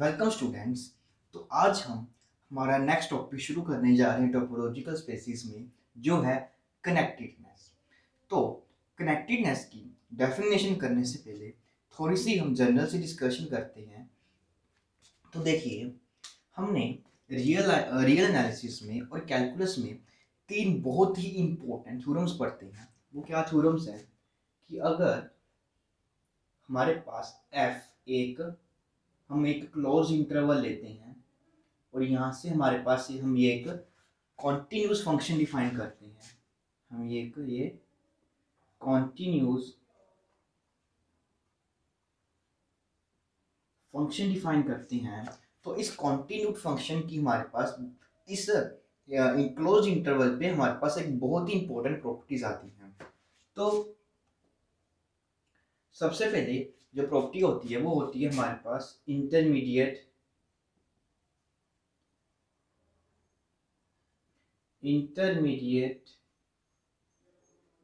Welcome students. तो आज हम हमारा नेक्स्ट टॉपिक शुरू करने जा रहे हैं टोपोलॉजिकल स्पेसिस में, जो है कनेक्टेडनेस। तो कनेक्टेडनेस की डेफिनेशन करने से पहले थोड़ी सी हम जनरल से डिस्कशन करते हैं। तो देखिए, हमने रियल एनालिसिस में और कैलकुलस में तीन बहुत ही इंपॉर्टेंट थ्योरम्स पढ़ते हैं। वो क्या थ्योरम्स हैं कि अगर हमारे पास हम एक क्लोज इंटरवल लेते हैं और यहाँ से हमारे पास हम ये एक कॉन्टिन्यूस फंक्शन डिफाइन करते हैं। हम ये कॉन्टिन्यूस फंक्शन डिफाइन करते हैं। तो इस कॉन्टिन्यूड फंक्शन की हमारे पास इस क्लोज इंटरवल पे हमारे पास एक बहुत ही इंपॉर्टेंट प्रॉपर्टीज आती हैं। तो सबसे पहले जो प्रॉपर्टी होती है वो होती है हमारे पास इंटरमीडिएट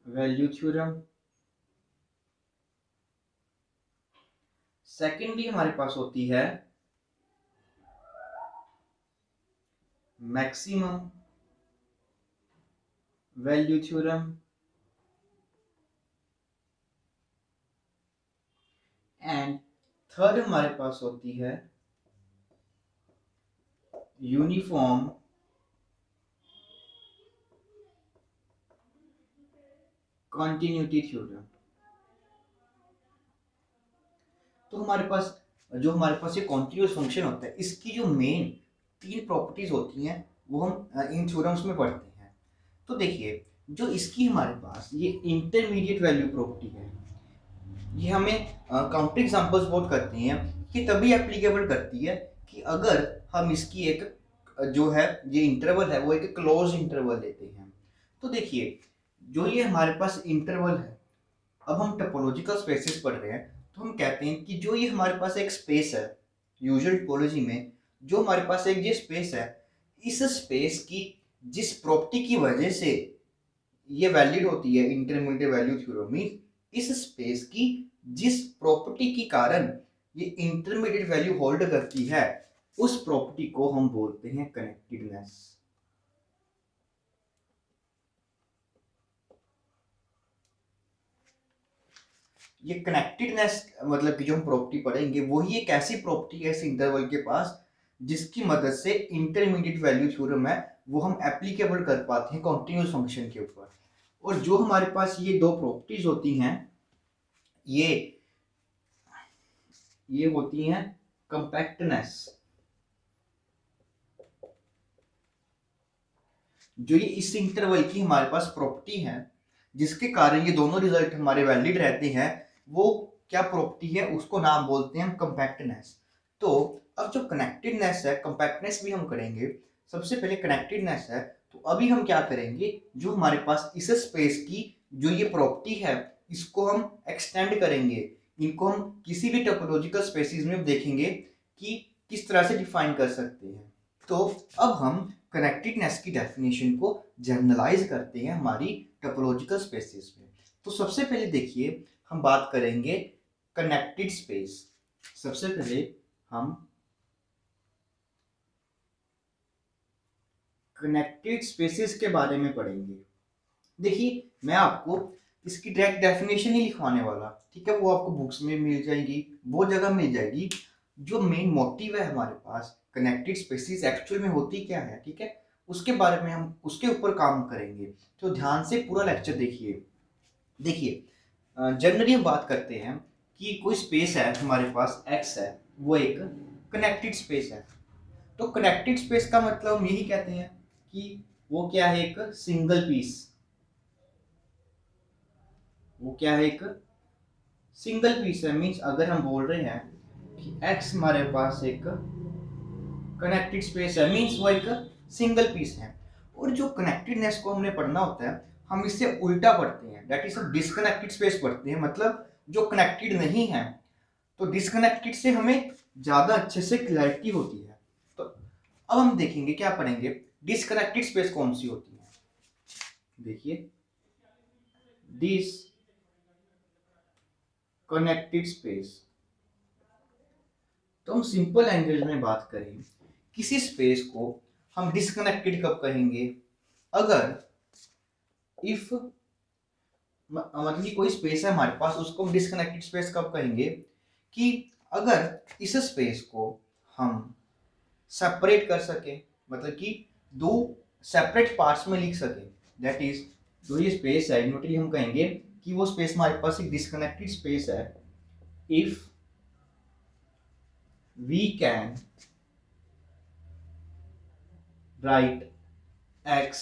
वैल्यू थ्योरम। सेकेंडली हमारे पास होती है maximum value theorem. And third हमारे पास होती है यूनिफॉर्म कॉन्टिन्यूटी थ्योरम। तो हमारे पास ये कॉन्टिन्यूस फंक्शन होता है, इसकी जो मेन तीन प्रॉपर्टीज होती हैं वो हम इन थ्योरम्स में पढ़ते हैं। तो देखिए, जो इसकी हमारे पास ये इंटरमीडिएट वैल्यू प्रॉपर्टी है, ये हमें काउंटर एग्जांपल्स बहुत करते हैं। ये तभी एप्लीकेबल करती है कि अगर हम इसकी एक जो है ये इंटरवल है वो एक क्लोज इंटरवल लेते हैं। तो देखिए, जो ये हमारे पास इंटरवल है, अब हम टोपोलॉजिकल स्पेसेस पढ़ रहे हैं, तो हम कहते हैं कि जो ये हमारे पास एक स्पेस है, यूजुअल टोपोलॉजी में जो हमारे पास एक ये स्पेस है, इस स्पेस की जिस प्रॉपर्टी की वजह से ये वैलिड होती है इंटरमीडिएट वैल्यू थ्योरम में, इस स्पेस की जिस प्रॉपर्टी के कारण ये इंटरमीडिएट वैल्यू होल्ड करती है, उस प्रॉपर्टी को हम बोलते हैं कनेक्टेडनेस। ये कनेक्टेडनेस मतलब कि जो हम प्रॉपर्टी पढ़ेंगे वही एक ऐसी प्रॉपर्टी है इस इंटरवल के पास जिसकी मदद से इंटरमीडिएट वैल्यू थ्योरम है वो हम एप्लीकेबल कर पाते हैं कॉन्टिन्यूस फंक्शन के ऊपर। और जो हमारे पास ये दो प्रॉपर्टीज होती हैं, ये होती हैं कंपैक्टनेस। जो ये इस इंटरवल की हमारे पास प्रॉपर्टी है जिसके कारण ये दोनों रिजल्ट हमारे वैलिड रहते हैं, वो क्या प्रॉपर्टी है उसको नाम बोलते हैं हम कंपैक्टनेस। तो अब जो कनेक्टेडनेस है, कंपैक्टनेस भी हम करेंगे। सबसे पहले कनेक्टेडनेस है, तो अभी हम क्या करेंगे, जो हमारे पास इस स्पेस की जो ये प्रॉपर्टी है इसको हम एक्सटेंड करेंगे। इनको हम किसी भी टोपोलॉजिकल स्पेसिस में देखेंगे कि किस तरह से डिफाइन कर सकते हैं। तो अब हम कनेक्टेडनेस की डेफिनेशन को जनरलाइज करते हैं हमारी टोपोलॉजिकल स्पेसिस में। तो सबसे पहले देखिए, हम बात करेंगे कनेक्टेड स्पेस। सबसे पहले हम कनेक्टेड स्पेसिस के बारे में पढ़ेंगे। देखिए, मैं आपको इसकी डायरेक्ट डेफिनेशन ही लिखवाने वाला, ठीक है, वो आपको बुक्स में मिल जाएगी, वो जगह मिल जाएगी। जो मेन मोटिव है हमारे पास कनेक्टेड स्पेसिस एक्चुअल में होती क्या है, ठीक है, उसके बारे में हम उसके ऊपर काम करेंगे। तो ध्यान से पूरा लेक्चर देखिए। देखिए, जनरली हम बात करते हैं कि कोई स्पेस है हमारे पास एक्स है, वो एक कनेक्टेड स्पेस है। तो कनेक्टेड स्पेस का मतलब हम यही कहते हैं कि वो क्या है, एक सिंगल पीस। वो क्या है, एक सिंगल पीस है। मीन्स अगर हम बोल रहे हैं कि एक्स हमारे पास एक कनेक्टेड स्पेस है, मीन्स वो एक सिंगल पीस है। और जो कनेक्टेडनेस को हमने पढ़ना होता है, हम इससे उल्टा पढ़ते हैं, दैट इज डिसकनेक्टेड स्पेस पढ़ते हैं, मतलब जो कनेक्टेड नहीं है। तो डिसकनेक्टेड से हमें ज्यादा अच्छे से क्लैरिटी होती है। तो अब हम देखेंगे, क्या पढ़ेंगे, डिसकनेक्टेड स्पेस कौन सी होती है। देखिए, डिसकनेक्टेड स्पेस, तो हम सिंपल लैंग्वेज में बात करें, किसी स्पेस को हम डिस्कनेक्टेड कब कहेंगे? अगर इफ मतलब कि कोई स्पेस है हमारे पास, उसको हम डिस्कनेक्टेड स्पेस कब कहेंगे? कि अगर इस स्पेस को हम सेपरेट कर सके, मतलब कि दो सेपरेट पार्ट्स में लिख सके, दैट इज जो ये स्पेस है यूनिटली हम कहेंगे कि वो स्पेस हमारे पास एक डिस्कनेक्टेड स्पेस है if we can write x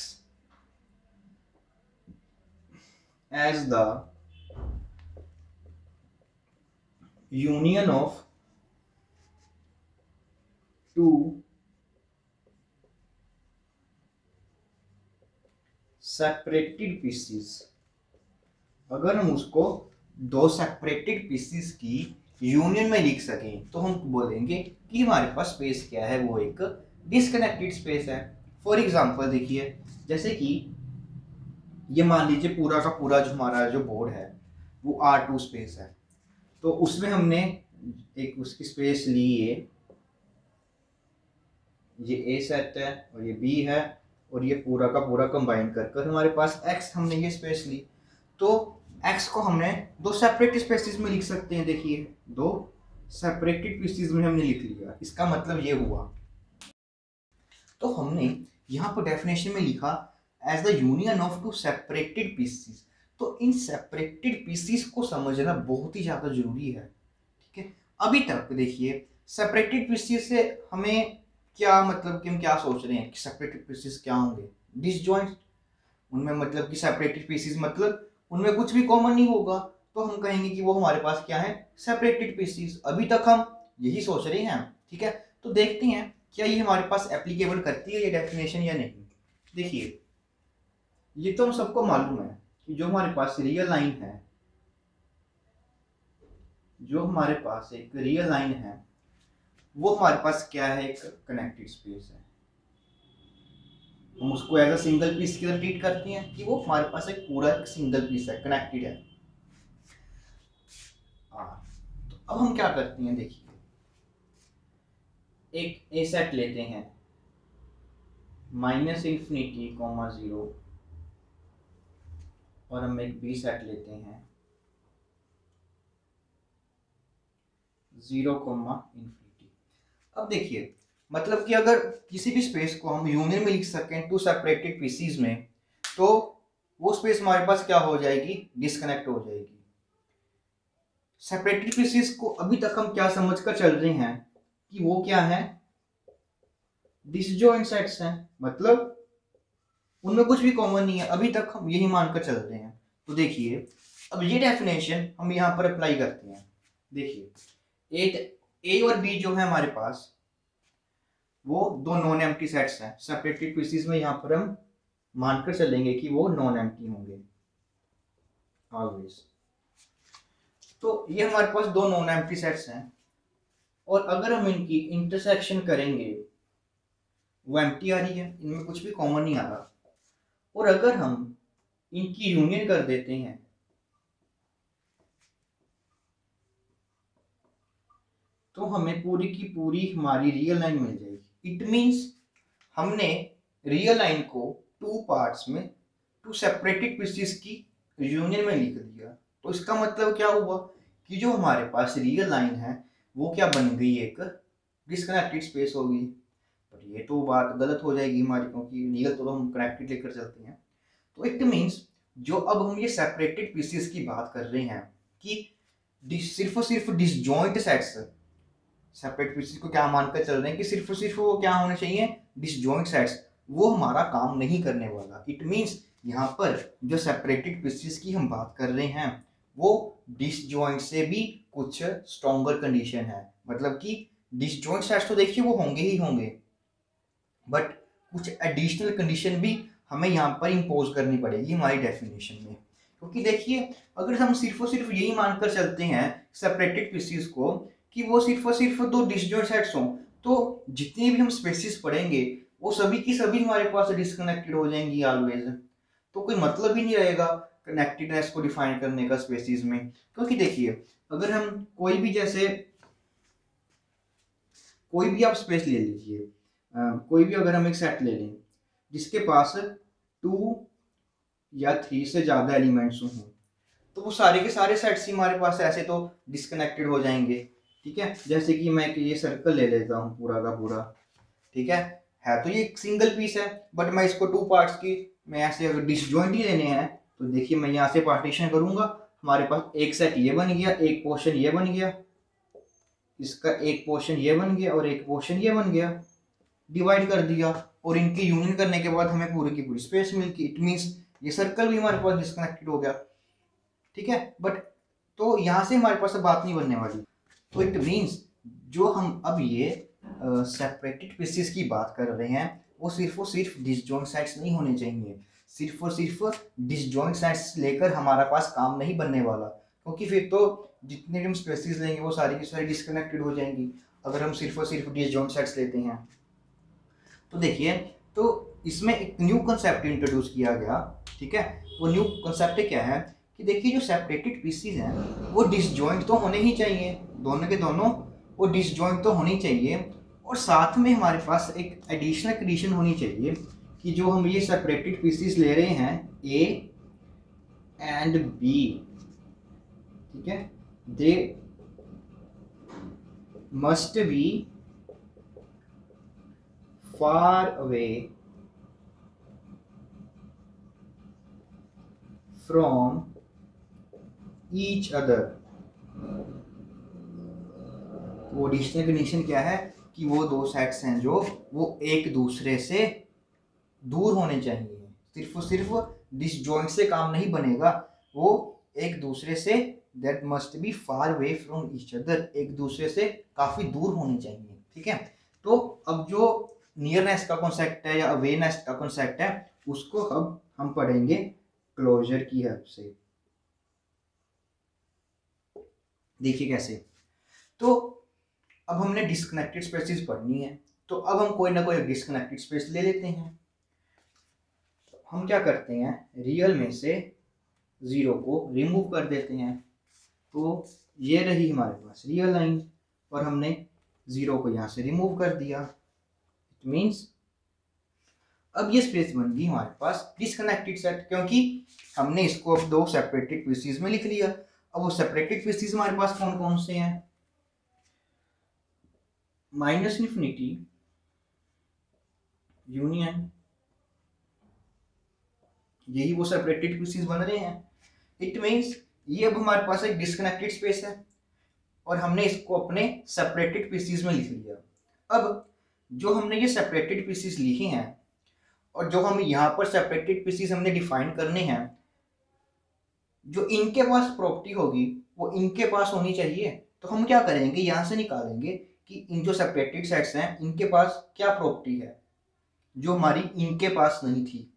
as the union of two separated pieces. अगर हम उसको दो सेपरेटेड पीसीज की यूनियन में लिख सकें तो हम बोलेंगे कि हमारे पास स्पेस क्या है, वो एक डिस्कनेक्टेड स्पेस है। फॉर एग्जांपल देखिए, जैसे कि ये मान लीजिए पूरा का पूरा जो हमारा जो बोर्ड है वो R2 स्पेस है, तो उसमें हमने एक उसकी स्पेस ली है, ये A सेट है और ये B है, और ये पूरा का पूरा कंबाइन कर हमारे पास X हमने ये स्पेस ली। तो X को हमने दो सेपरेट स्पेसिस में लिख सकते हैं। देखिए दो सेपरेटेड पीसीज में हमने लिख लिया, इसका मतलब ये हुआ। तो हमने यहाँ पर डेफिनेशन में लिखा as the union of two separated pieces. तो इन सेपरेटेड पीसीज को समझना बहुत ही ज़्यादा जरूरी है, ठीक है। अभी तक देखिए सेपरेटेड पीसीज से हमें क्या मतलब कि हम क्या सोच रहे हैं कि सेपरेटेड पीसीज क्या होंगे? डिसजॉइंट। उनमें मतलब कि सेपरेटेड पीसीज मतलब उनमें कुछ भी कॉमन नहीं होगा, तो हम कहेंगे कि वो हमारे पास क्या है? Separated pieces. अभी तक हम यही सोच रहे हैं, ठीक है। तो देखते हैं क्या ये हमारे पास एप्लीकेबल करती है ये डेफिनेशन या नहीं। देखिए ये तो हम सबको मालूम है कि जो हमारे पास रियल लाइन है, जो हमारे पास एक रियल लाइन है वो हमारे पास क्या है? एक कनेक्टेड स्पेस है। हम उसको एज अ सिंगल पीस की तरह ट्रीट करते हैं कि वो हमारे पास एक पूरा एक सिंगल पीस है, कनेक्टेड है। तो अब हम क्या करते हैं, देखिए एक ए सेट लेते हैं -∞, 0, और हम एक बी सेट लेते हैं 0, ∞। अब देखिए मतलब कि अगर किसी भी स्पेस को हम यूनियन में लिख सकें टू सेपरेटेड पीसीज में, तो वो स्पेस हमारे पास क्या हो जाएगी? डिस्कनेक्ट हो जाएगी। सेपरेटेड पीसीज को अभी तक हम क्या समझकर चल रहे हैं कि वो क्या है? डिसजॉइंट सेट्स हैं, मतलब उनमें कुछ भी कॉमन नहीं है। अभी तक हम यही मानकर चल रहे हैं। तो देखिए अब ये डेफिनेशन हम यहाँ पर अप्लाई करते हैं। देखिए ए और बी जो है हमारे पास वो दो नॉन एम्प्टी सेट्स हैं। सेपरेटेड पीसीज में यहाँ पर हम मानकर चलेंगे कि वो नॉन एम्प्टी होंगे ऑलवेज। तो ये हमारे पास दो नॉन एम्प्टी सेट्स हैं, और अगर हम इनकी इंटरसेक्शन करेंगे वो एम्प्टी आ रही है, इनमें कुछ भी कॉमन नहीं आ रहा। और अगर हम इनकी यूनियन कर देते हैं तो हमें पूरी की पूरी हमारी रियल लाइन मिल जाएगी। इट मींस हमने रियल लाइन को टू पार्ट्स में, टू सेपरेटेड पीसेस की यूनियन में लिख दिया। तो इसका मतलब क्या हुआ कि जो हमारे पास रियल लाइन है वो क्या बन गई? एक डिस्कनेक्टेड स्पेस होगी। पर ये तो बात गलत हो जाएगी हमारी, क्योंकि रियल तो हम कनेक्टेड लेकर चलते हैं। तो इट मींस जो अब हम ये सेपरेटेड पीसेस की बात कर रहे हैं कि सिर्फ और सिर्फ डिसजॉइंट सेट्स, सेपरेट पीसेस को क्या मानकर चल रहे हैं कि सिर्फ और सिर्फ वो क्या होने चाहिए? Disjoint sets. वो हमारा काम नहीं करने वाला। इट मींस यहाँ पर जो सेपरेटेड पीसेस की हम बात कर रहे हैं वो डिसजॉइंट से भी कुछ स्ट्रॉन्गर कंडीशन है। मतलब कि डिसजॉइंट सेट्स तो देखिए वो होंगे ही होंगे, बट कुछ एडिशनल कंडीशन भी हमें यहाँ पर इम्पोज करनी पड़ेगी हमारी डेफिनेशन में। क्योंकि देखिए अगर हम सिर्फ और सिर्फ यही मानकर चलते हैं सेपरेटेड पीसेस को कि वो सिर्फ और सिर्फ दो डिसजॉइंट सेट्स हों, तो जितनी भी हम स्पेसिस पढ़ेंगे वो सभी की सभी हमारे पास डिस्कनेक्टेड हो जाएंगी ऑलवेज। तो कोई मतलब ही नहीं रहेगा कनेक्टेडनेस को डिफाइन करने का स्पेसिस में। क्योंकि देखिए अगर हम कोई भी जैसे कोई भी आप स्पेस ले लीजिए, कोई भी अगर हम एक सेट ले लें जिसके पास 2 या 3 से ज़्यादा एलिमेंट्स हों, तो वो सारे के सारे सेट्स ही हमारे पास ऐसे तो डिस्कनेक्टेड हो जाएंगे। ठीक है, जैसे कि मैं ये सर्कल ले लेता हूँ पूरा का पूरा। ठीक है तो ये एक सिंगल पीस है, बट मैं इसको 2 पार्ट्स की मैं ऐसे अगर डिसजॉइंट ही लेने हैं तो देखिए मैं यहाँ से पार्टीशन करूंगा, हमारे पास एक सेट ये बन गया, एक पोर्शन ये बन गया, इसका एक पोर्शन ये बन गया और एक पोर्शन ये बन गया, डिवाइड कर दिया और इनकी यूनियन करने के बाद हमें पूरी की पूरी स्पेस मिलती। इट मीन्स ये सर्कल भी हमारे पास डिस्कनेक्टेड हो गया। ठीक है, बट तो यहाँ से हमारे पास बात नहीं बनने वाली। तो इट मीन्स जो हम अब ये सेपरेटेड पीसेस की बात कर रहे हैं वो सिर्फ और सिर्फ डिसजॉइंट साइड्स नहीं होने चाहिए। सिर्फ और सिर्फ डिसजॉइंट साइड्स लेकर हमारा पास काम नहीं बनने वाला, क्योंकि फिर तो जितने भी हम स्पेसिस लेंगे वो सारी की सारी डिस्कनेक्टेड हो जाएंगी अगर हम सिर्फ और सिर्फ डिसजॉइंट साइड्स लेते हैं। तो देखिए, तो इसमें एक न्यू कंसेप्ट इंट्रोड्यूस किया गया। ठीक है, वो न्यू कंसेप्ट क्या है कि देखिए जो सेपरेटेड पीसीज हैं वो डिसजॉइंट तो होने ही चाहिए, दोनों के दोनों वो डिसजॉइंट तो होनी चाहिए, और साथ में हमारे पास एक एडिशनल कंडीशन होनी चाहिए कि जो हम ये सेपरेटेड पीसीज ले रहे हैं ए एंड बी, ठीक है, they must be far away from each other। वो एडिशनल कंडीशन क्या है कि वो दो सेट्स हैं जो वो एक दूसरे से दूर होने चाहिए। सिर्फ और सिर्फ डिसजॉइंट से काम नहीं बनेगा, वो एक दूसरे say that must be far away from each other, एक दूसरे से काफी दूर होने चाहिए। ठीक है, तो अब जो नियरनेस का कॉन्सेप्ट है या अवेयरनेस का कॉन्सेप्ट है उसको अब हम पढ़ेंगे क्लोजर की हेल्प से। देखिए कैसे, तो अब हमने डिस्कनेक्टेड स्पेसेस पढ़नी है, तो अब हम कोई ना कोई डिस्कनेक्टेड स्पेस ले लेते हैं। हम क्या करते हैं, रियल में से 0 को रिमूव कर देते हैं, तो ये रही हमारे पास रियल लाइन और हमने 0 को यहाँ से रिमूव कर दिया। इट मीन्स अब ये स्पेस बन गई हमारे पास डिस्कनेक्टेड सेट, क्योंकि हमने इसको अब 2 सेपरेटेड पीसीज में लिख लिया। अब वो सेपरेटेड पीसीज हमारे पास कौन कौन से हैं, माइनस इन्फिनिटी, यूनियन, यही वो सेपरेटेड पीसीज बन रहे हैं। इट मीन्स ये अब हमारे पास एक डिस्कनेक्टेड स्पेस है और हमने इसको अपने सेपरेटेड पीसीज में लिख लिया। अब जो हमने ये सेपरेटेड पीसीज लिखे हैं और जो हम यहाँ पर सेपरेटेड पीसीज हमने डिफाइन करने हैं, जो इनके पास प्रॉपर्टी होगी वो इनके पास होनी चाहिए। तो हम क्या करेंगे, यहाँ से निकालेंगे कि इन जो सेपरेटेड सेट्स हैं इनके पास क्या प्रॉपर्टी है जो हमारी इनके पास नहीं थी।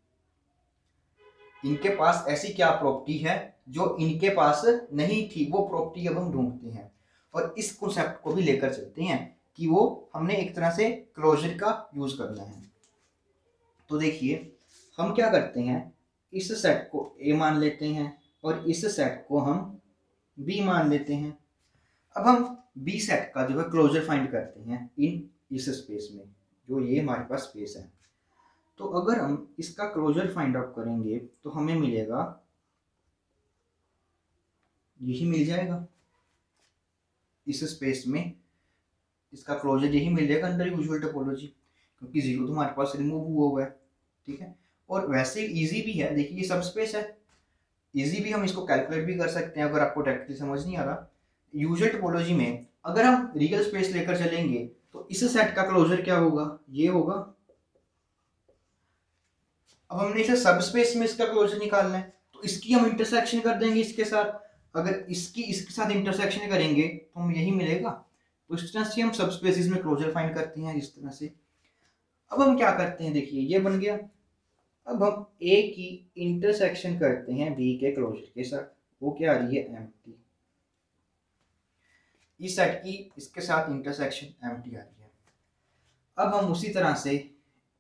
इनके पास ऐसी क्या प्रॉपर्टी है जो इनके पास नहीं थी, वो प्रॉपर्टी अब हम ढूंढते हैं और इस कॉन्सेप्ट को भी लेकर चलते हैं कि वो हमने एक तरह से क्लोजर का यूज करना है। तो देखिए हम क्या करते हैं, इस सेट को ए मान लेते हैं और इस सेट को हम बी मान लेते हैं। अब हम बी सेट का जो है क्लोजर फाइंड करते हैं इन इस स्पेस में, जो ये हमारे पास स्पेस है। तो अगर हम इसका क्लोजर फाइंड आउट करेंगे तो हमें मिलेगा, यही मिल जाएगा इस स्पेस में, इसका क्लोजर यही मिल जाएगा अंडर यूजुअल टोपोलॉजी, क्योंकि 0 तो हमारे पास रिमूव हुआ है। ठीक है, और वैसे इजी भी है, देखिए ये सब स्पेस है, इजी भी हम इसको कैलकुलेट भी कर सकते हैं अगर आपको टेक्निकली समझ नहीं आ रहा। यूजुअल टोपोलॉजी में अगर हम रियल स्पेस लेकर चलेंगे तो इस सेट का क्लोजर क्या होगा, ये होगा। अब हमने इसे सब स्पेस में इसका क्लोजर निकालना है, तो इसकी हम इंटरसेक्शन कर देंगे इसके साथ। अगर इसकी इसके साथ इंटरसेक्शन करेंगे तो हम यही मिलेगा। तो इस तरह से हम सब स्पेसिस में क्लोजर फाइंड करते हैं इस तरह से। अब हम क्या करते हैं, देखिए ये बन गया। अब हम ए की इंटरसेक्शन करते हैं बी के क्लोजर के साथ, वो क्या आ रही है, एम्प्टी। इस सेट की इसके साथ इंटरसेक्शन एम्प्टी आ रही है। अब हम उसी तरह से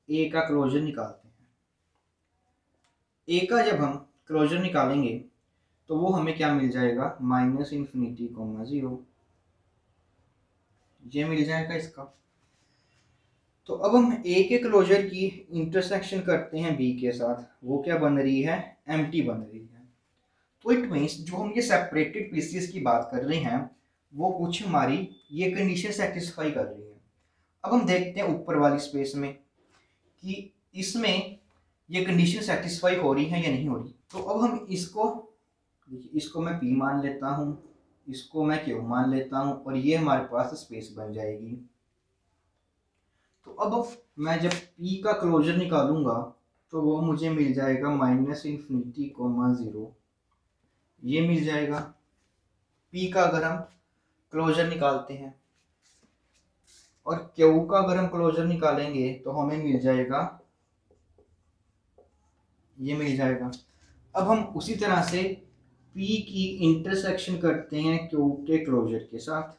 ए का क्लोजर निकालते हैं। ए का जब हम क्लोजर निकालेंगे तो वो हमें क्या मिल जाएगा, माइनस इन्फिनिटी कोमा 0, ये मिल जाएगा इसका। तो अब हम ए के क्लोजर की इंटरसेक्शन करते हैं बी के साथ, वो क्या बन रही है, एम्प्टी बन रही है। तो इट मीन्स जो हम ये सेपरेटेड पीसेस की बात कर रहे हैं वो कुछ हमारी ये कंडीशन सेटिस्फाई कर रही है। अब हम देखते हैं ऊपर वाली स्पेस में कि इसमें ये कंडीशन सेटिस्फाई हो रही है या नहीं हो रही। तो अब हम इसको देखिए, इसको मैं P मान लेता हूँ, इसको मैं Q मान लेता हूँ और ये हमारे पास स्पेस बन जाएगी। तो अब मैं जब P का क्लोजर निकालूंगा तो वो मुझे मिल जाएगा -∞, 0 ये मिल जाएगा P का अगर हम क्लोजर निकालते हैं, और Q का अगर हम क्लोजर निकालेंगे तो हमें मिल जाएगा, ये मिल जाएगा। अब हम उसी तरह से P की इंटरसेक्शन करते हैं Q के क्लोजर के साथ,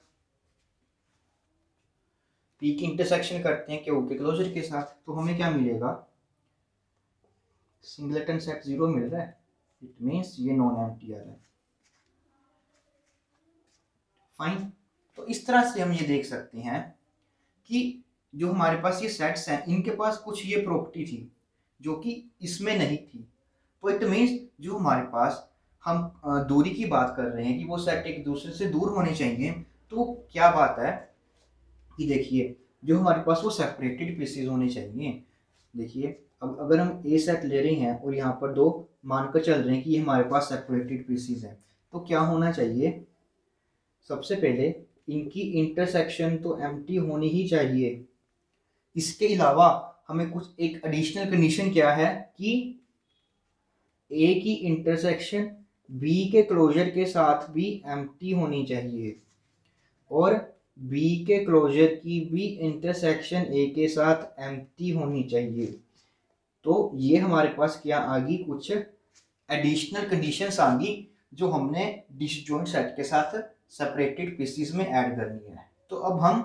P की इंटरसेक्शन करते हैं Q के क्लोजर के साथ, तो हमें क्या मिलेगा, सिंगलेटन सेट 0 मिल रहा है, इट मीन्स ये नॉन एम्प्टी आ रहा है। फाइन। तो इस तरह से हम ये देख सकते हैं कि जो हमारे पास ये सेट्स हैं इनके पास कुछ ये प्रॉपर्टी थी जो कि इसमें नहीं थी। तो इट मीन्स जो हमारे पास हम दूरी की बात कर रहे हैं कि वो सेट एक दूसरे से दूर होने चाहिए, तो क्या बात है कि देखिए जो हमारे पास वो सेपरेटेड पीसेज होने चाहिए। देखिए अब अगर हम ए सेट ले रहे हैं और यहाँ पर दो मानकर चल रहे हैं कि ये हमारे पास सेपरेटेड पीसेज हैं, तो क्या होना चाहिए, सबसे पहले इनकी इंटरसेक्शन तो एम्प्टी होनी ही चाहिए। इसके अलावा हमें कुछ एक एडिशनल कंडीशन क्या है कि ए की इंटरसेक्शन बी के क्लोजर के साथ भी एम्प्टी होनी चाहिए और बी के क्लोजर की भी इंटरसेक्शन ए के साथ एम्प्टी होनी चाहिए। तो ये हमारे पास क्या आ गई, कुछ एडिशनल कंडीशंस आ गई जो हमने डिसजॉइंट सेट के साथ सेपरेटेड पीसेस में ऐड करनी है। तो अब हम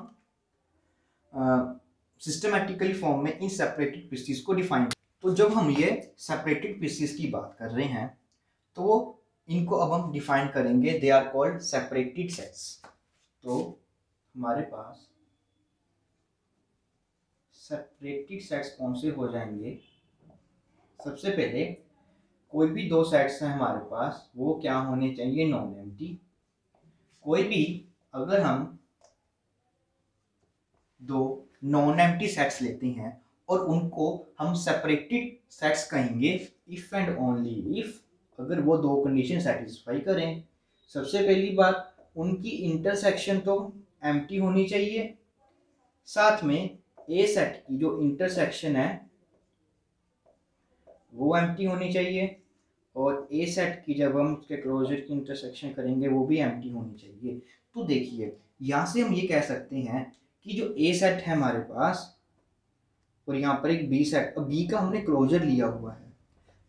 सिस्टमैटिकली फॉर्म में इन सेपरेटेड पीसेस को डिफाइन। तो जब हम ये सेपरेटेड पीसेस की बात कर रहे हैं तो इनको अब हम डिफाइन करेंगे, they are called separated sets. तो हमारे पास सेपरेटेड सेट्स कौन से हो जाएंगे, सबसे पहले कोई भी दो सेट्स हैं हमारे पास वो क्या होने चाहिए, नॉन एम्प्टी। कोई भी अगर हम दो नॉन एम्प्टी सेट्स लेते हैं और उनको हम सेपरेटेड सेट्स कहेंगे इफ एंड ओनली इफ, अगर वो दो कंडीशन सेटिस्फाई करें। सबसे पहली बात, उनकी इंटरसेक्शन तो एम्प्टी होनी चाहिए, साथ में ए सेट की जो इंटरसेक्शन है वो एम्प्टी होनी चाहिए, और ए सेट की जब हम उसके क्लोजर की इंटरसेक्शन करेंगे वो भी एम्प्टी होनी चाहिए। तो देखिए यहाँ से हम ये कह सकते हैं कि जो ए सेट है हमारे पास और यहाँ पर एक बी सेट, और बी का हमने क्लोजर लिया हुआ है,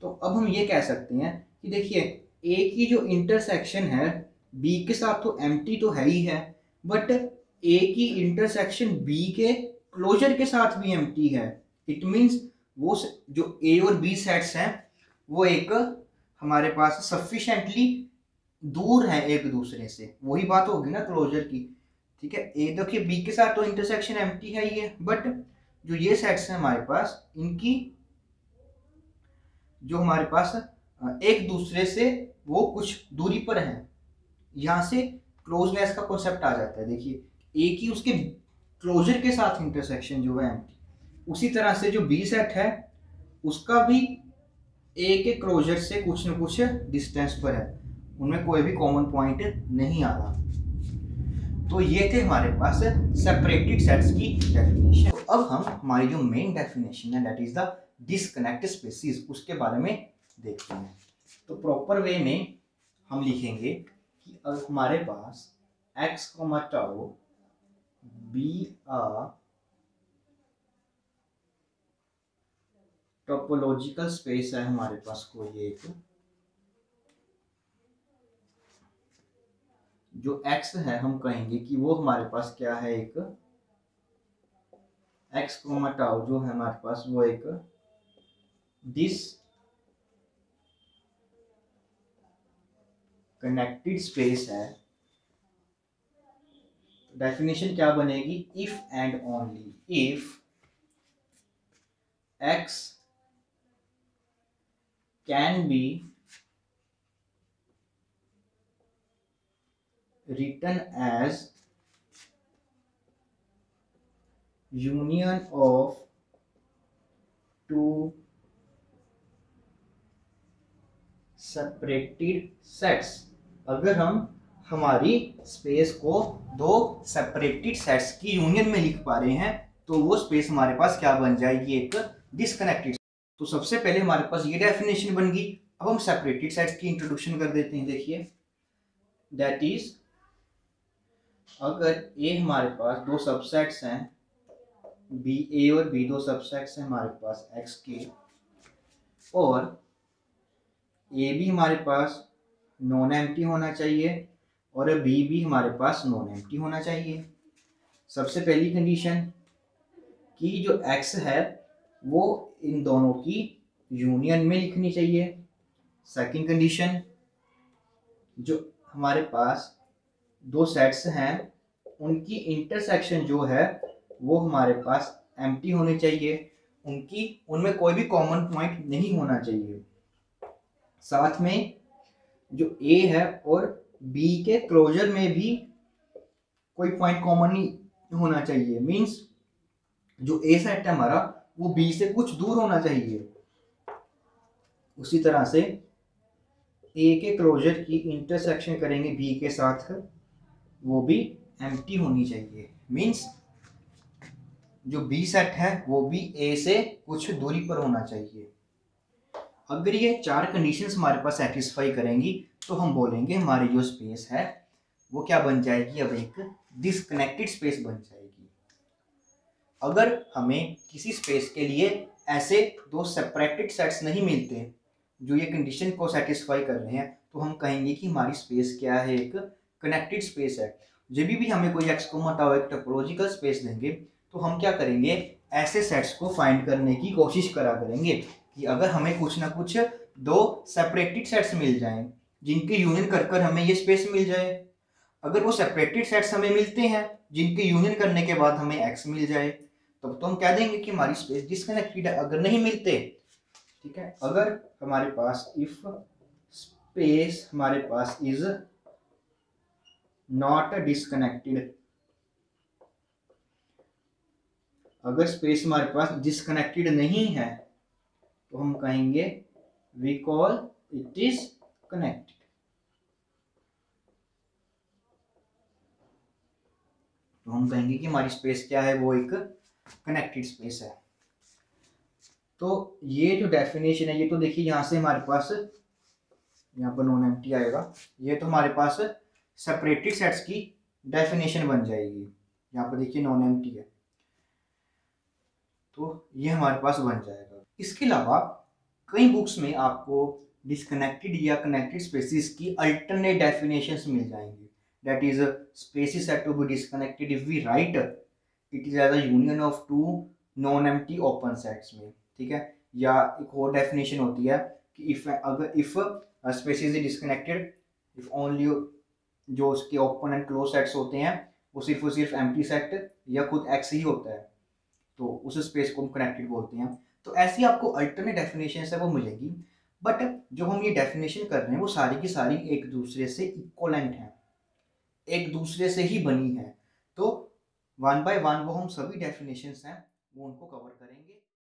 तो अब हम ये कह सकते हैं कि देखिए ए की जो इंटरसेक्शन है बी के साथ तो एम्प्टी तो है ही है, बट ए की इंटरसेक्शन बी के क्लोजर के साथ भी एम्प्टी है। इट मीन्स वो जो ए और बी सेट्स हैं वो एक हमारे पास सफिशेंटली दूर है एक दूसरे से, वही बात होगी ना क्लोजर की। ठीक है, ए देखिए बी के साथ तो इंटरसेक्शन एम्प्टी है ही है, बट जो ये सेट्स हैं हमारे पास इनकी जो हमारे पास एक दूसरे से वो कुछ दूरी पर है, यहाँ से क्लोजनेस का कॉन्सेप्ट आ जाता है। देखिए ए की उसके क्लोजर के साथ इंटरसेक्शन जो है एम्प्टी, उसी तरह से जो बी सेट है उसका भी ए के क्लोजर से कुछ न कुछ डिस्टेंस पर है, उनमें कोई भी कॉमन पॉइंट नहीं आ रहा। तो ये थे हमारे पास सेपरेटेड सेट्स की डेफिनेशन। तो अब हम हमारी जो मेन डेफिनेशन है that is the disconnect species, उसके बारे में देखते हैं। तो प्रॉपर वे में हम लिखेंगे कि अगर हमारे पास x, tau be a topological space है हमारे पास कोई एक, जो x है हम कहेंगे कि वो हमारे पास क्या है, एक x, टाउ जो है हमारे पास वो एक दिस कनेक्टेड स्पेस है। डेफिनेशन क्या बनेगी, if and only if x can be written as union of two separated sets. अगर हम हमारी स्पेस को दो सेपरेटेड सेट्स की यूनियन में लिख पा रहे हैं तो वो स्पेस हमारे पास क्या बन जाएगी, एक डिस्कनेक्टेड। तो सबसे पहले हमारे पास ये डेफिनेशन बन गई। अब हम सेपरेटेड सेट्स की इंट्रोडक्शन कर देते हैं। देखिए, दैट इज अगर ए हमारे पास दो सबसेट्स हैं, बी ए और बी दो सबसेट्स हैं हमारे पास एक्स के, और ए भी हमारे पास नॉन एम्प्टी होना चाहिए और बी भी हमारे पास नॉन एम्प्टी होना चाहिए। सबसे पहली कंडीशन कि जो एक्स है वो इन दोनों की यूनियन में लिखनी चाहिए। सेकंड कंडीशन, जो हमारे पास दो सेट्स हैं उनकी इंटरसेक्शन जो है वो हमारे पास एम्प्टी होनी चाहिए, उनमें कोई भी कॉमन पॉइंट नहीं होना चाहिए। साथ में जो ए है और बी के क्लोजर में भी कोई पॉइंट कॉमन नहीं होना चाहिए। मींस जो ए सेट है हमारा वो बी से कुछ दूर होना चाहिए। उसी तरह से ए के क्लोजर की इंटरसेक्शन करेंगे बी के साथ, वो भी एम्प्टी होनी चाहिए। मींस जो बी सेट है वो भी ए से कुछ दूरी पर होना चाहिए। अगर ये चार कंडीशंस हमारे पास सेटिस्फाई करेंगी तो हम बोलेंगे हमारी जो स्पेस है वो क्या बन जाएगी, अब एक डिस्कनेक्टेड स्पेस बन जाएगी। अगर हमें किसी स्पेस के लिए ऐसे दो सेपरेटेड सेट्स नहीं मिलते जो ये कंडीशन को सेटिस्फाई कर रहे हैं तो हम कहेंगे कि हमारी स्पेस क्या है, एक कनेक्टेड स्पेस है। जब भी हमें कोई एक्स को मता एक टोपोलॉजिकल स्पेस देंगे तो हम क्या करेंगे, ऐसे सेट्स को फाइंड करने की कोशिश करा करेंगे कि अगर हमें कुछ ना कुछ दो सेपरेटेड सेट्स मिल जाएं जिनके यूनियन कर कर हमें ये स्पेस मिल जाए। अगर वो सेपरेटेड सेट्स हमें मिलते हैं जिनके यूनियन करने के बाद हमें एक्स मिल जाए तब तो हम कह देंगे कि हमारी स्पेस डिस्कनेक्टेड है। अगर नहीं मिलते, ठीक है, अगर हमारे पास इफ स्पेस हमारे पास इज नॉट डिस्कनेक्टेड, अगर स्पेस हमारे पास डिस्कनेक्टेड नहीं है तो हम कहेंगे we call it is connected. तो हम कहेंगे कि हमारी स्पेस क्या है, वो एक कनेक्टेड स्पेस है। तो ये जो डेफिनेशन है ये तो देखिए यहाँ से हमारे पास यहाँ पर नॉन एम्प्टी आएगा, ये तो हमारे पास सेपरेटेड सेट्स की डेफिनेशन बन जाएगी। यहाँ पर देखिए नॉन एम्प्टी है तो ये हमारे पास बन जाएगा। इसके अलावा कई बुक्स में आपको डिस्कनेक्टेड या कनेक्टेड स्पेसिस की अल्टरनेट डेफिनेशंस मिल जाएंगी। That is space is said to be disconnected if we write it is as a union of two non empty open sets में, ठीक है। या एक और डेफिनेशन होती है कि if space is disconnected if only जो उसके ओपन एंड क्लोज सेट्स होते हैं वो सिर्फ एम्प्टी सेट या खुद एक्स ही होता है तो उस स्पेस को हम कनेक्टेड बोलते हैं। तो ऐसी आपको अल्टरनेट डेफिनेशन है वो मिलेगी। बट जो हम ये डेफिनेशन कर रहे हैं वो सारी की सारी एक दूसरे से इक्वलेंट हैं, एक दूसरे से ही बनी है। तो वन बाय वन वो हम सभी डेफिनेशंस हैं वो उनको कवर करेंगे।